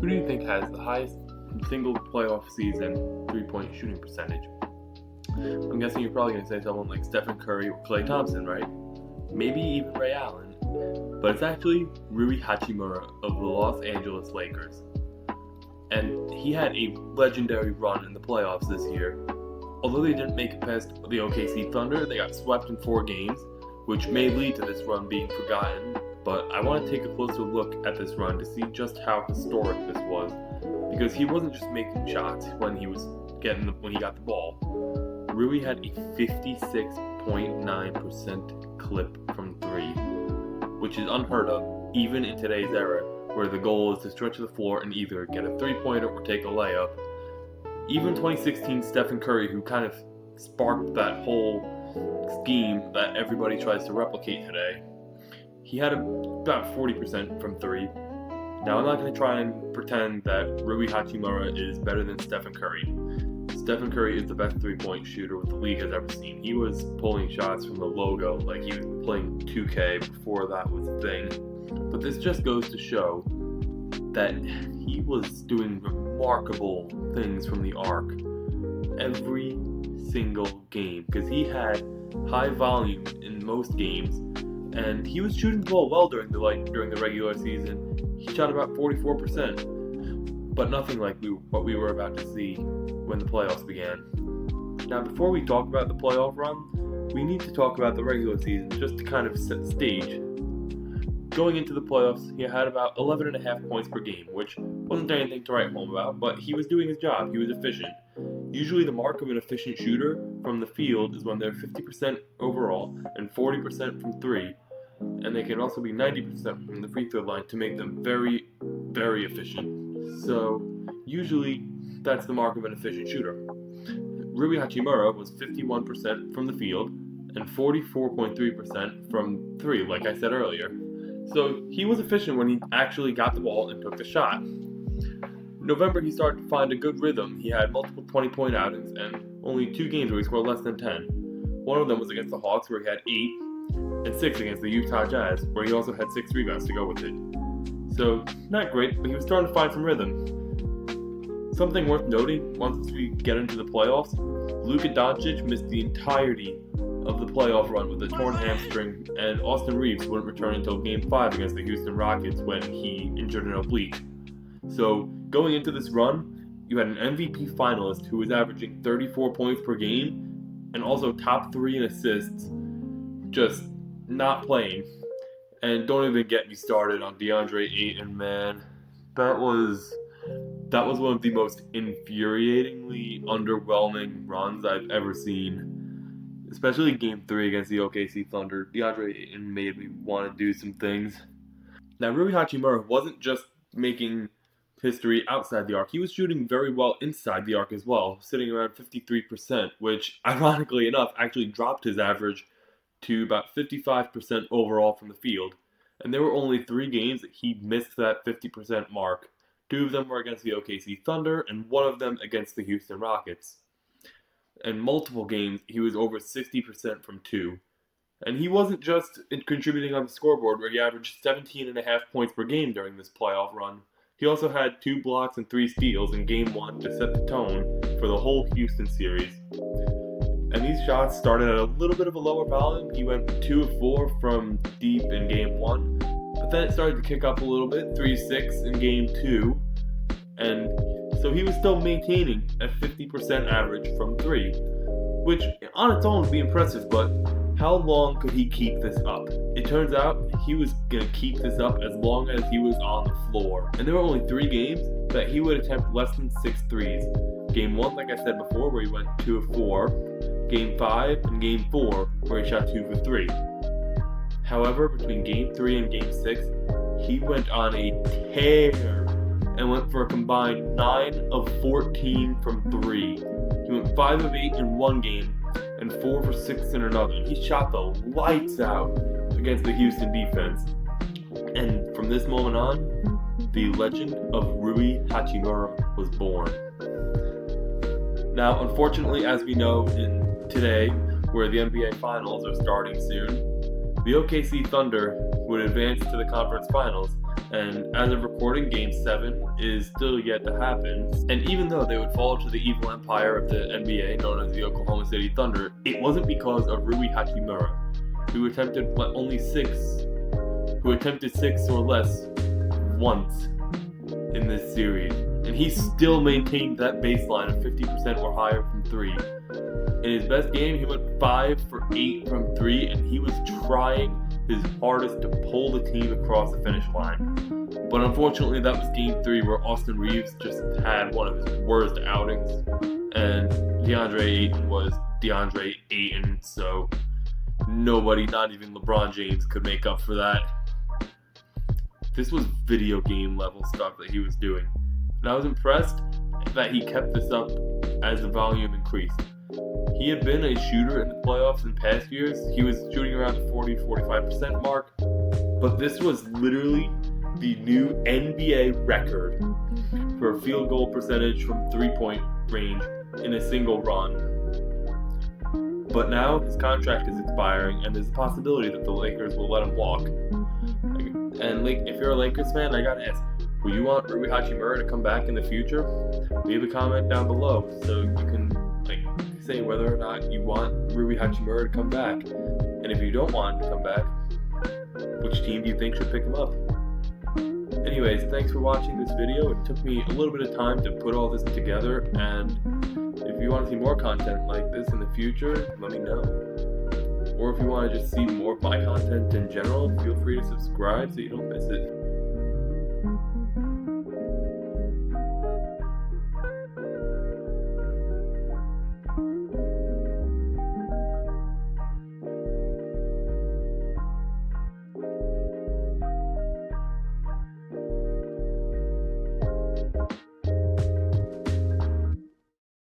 Who do you think has the highest single playoff season 3-point shooting percentage? I'm guessing you're probably going to say someone like Stephen Curry or Klay Thompson, right? Maybe even Ray Allen. But it's actually Rui Hachimura of the Los Angeles Lakers. And he had a legendary run in the playoffs this year. Although they didn't make it past the OKC Thunder, they got swept in 4 games, which may lead to this run being forgotten. But I want to take a closer look at this run to see just how historic this was, because he wasn't just making shots when he got the ball. Rui had a 56.9% clip from 3, which is unheard of even in today's era, where the goal is to stretch the floor and either get a 3-pointer or take a layup. Even 2016 Stephen Curry, who kind of sparked that whole scheme that everybody tries to replicate today, he had about 40% from 3. Now, I'm not going to try and pretend that Rui Hachimura is better than Stephen Curry. Stephen Curry is the best 3-point shooter the league has ever seen. He was pulling shots from the logo like he was playing 2K before that was a thing. But this just goes to show that he was doing remarkable things from the arc every single game, because he had high volume in most games, and he was shooting the ball well during the regular season. He shot about 44%, but nothing like what we were about to see when the playoffs began. Now, before we talk about the playoff run, we need to talk about the regular season just to kind of set the stage. Going into the playoffs, he had about 11.5 points per game, which wasn't anything to write home about, but he was doing his job. He was efficient. Usually the mark of an efficient shooter from the field is when they're 50% overall and 40% from 3, and they can also be 90% from the free throw line to make them very, very efficient. So usually that's the mark of an efficient shooter. Rui Hachimura was 51% from the field and 44.3% from 3, like I said earlier. So he was efficient when he actually got the ball and took the shot. In November, he started to find a good rhythm. He had multiple 20-point outings and only 2 games where he scored less than 10. One of them was against the Hawks, where he had 8, and 6 against the Utah Jazz, where he also had 6 rebounds to go with it. So, not great, but he was starting to find some rhythm. Something worth noting, once we get into the playoffs, Luka Doncic missed the entirety of the playoff run with a torn hamstring, and Austin Reeves wouldn't return until Game 5 against the Houston Rockets when he injured an oblique. So, going into this run, you had an MVP finalist who was averaging 34 points per game, and also top 3 in assists, just not playing. And don't even get me started on DeAndre Ayton, man. That was one of the most infuriatingly underwhelming runs I've ever seen. Especially Game 3 against the OKC Thunder. DeAndre Ayton made me want to do some things. Now, Rui Hachimura wasn't just making history outside the arc. He was shooting very well inside the arc as well, sitting around 53%, which, ironically enough, actually dropped his average to about 55% overall from the field. And there were only 3 games that he missed that 50% mark. 2 of them were against the OKC Thunder, and 1 of them against the Houston Rockets. And multiple games, he was over 60% from 2. And he wasn't just contributing on the scoreboard, where he averaged 17.5 points per game during this playoff run. He also had 2 blocks and 3 steals in Game 1 to set the tone for the whole Houston series. And these shots started at a little bit of a lower volume. He went 2 of 4 from deep in Game 1. But then it started to kick up a little bit, 3-6 in Game 2. And so he was still maintaining a 50% average from 3. Which on its own would be impressive, but how long could he keep this up? It turns out he was going to keep this up as long as he was on the floor. And there were only 3 games that he would attempt less than 6 threes. Game 1, like I said before, where he went 2 of 4. Game 5 and Game 4, where he shot 2 for 3. However, between Game 3 and Game 6, he went on a tear and went for a combined 9 of 14 from 3. He went 5 of 8 in one game and 4 for 6 in another. He shot the lights out against the Houston defense. And from this moment on, the legend of Rui Hachimura was born. Now, unfortunately, as we know today, where the NBA Finals are starting soon, the OKC Thunder would advance to the conference finals, And as of recording, Game 7 is still yet to happen. And even though they would fall to the evil empire of the NBA, known as the Oklahoma City Thunder, it wasn't because of Rui Hachimura, who attempted six or less once in this series. And he still maintained that baseline of 50% or higher from 3. In his best game, he went 5 for 8 from 3, and he was trying his hardest to pull the team across the finish line. But unfortunately, that was Game 3, where Austin Reeves just had one of his worst outings, and DeAndre Ayton was DeAndre Ayton, so nobody, not even LeBron James, could make up for that. This was video game level stuff that he was doing, and I was impressed that he kept this up as the volume increased. He had been a shooter in the playoffs in past years. He was shooting around the 40-45% mark, but this was literally the new NBA record for a field goal percentage from 3-point range in a single run. But now his contract is expiring, and there's a possibility that the Lakers will let him walk. And if you're a Lakers fan, I gotta ask, will you want Rui Hachimura to come back in the future? Leave a comment down below so you can say whether or not you want Rui Hachimura to come back. And if you don't want him to come back, which team do you think should pick him up? Anyways, thanks for watching this video. It took me a little bit of time to put all this together, and if you want to see more content like this in the future, let me know. Or if you want to just see more of my content in general, feel free to subscribe so you don't miss it.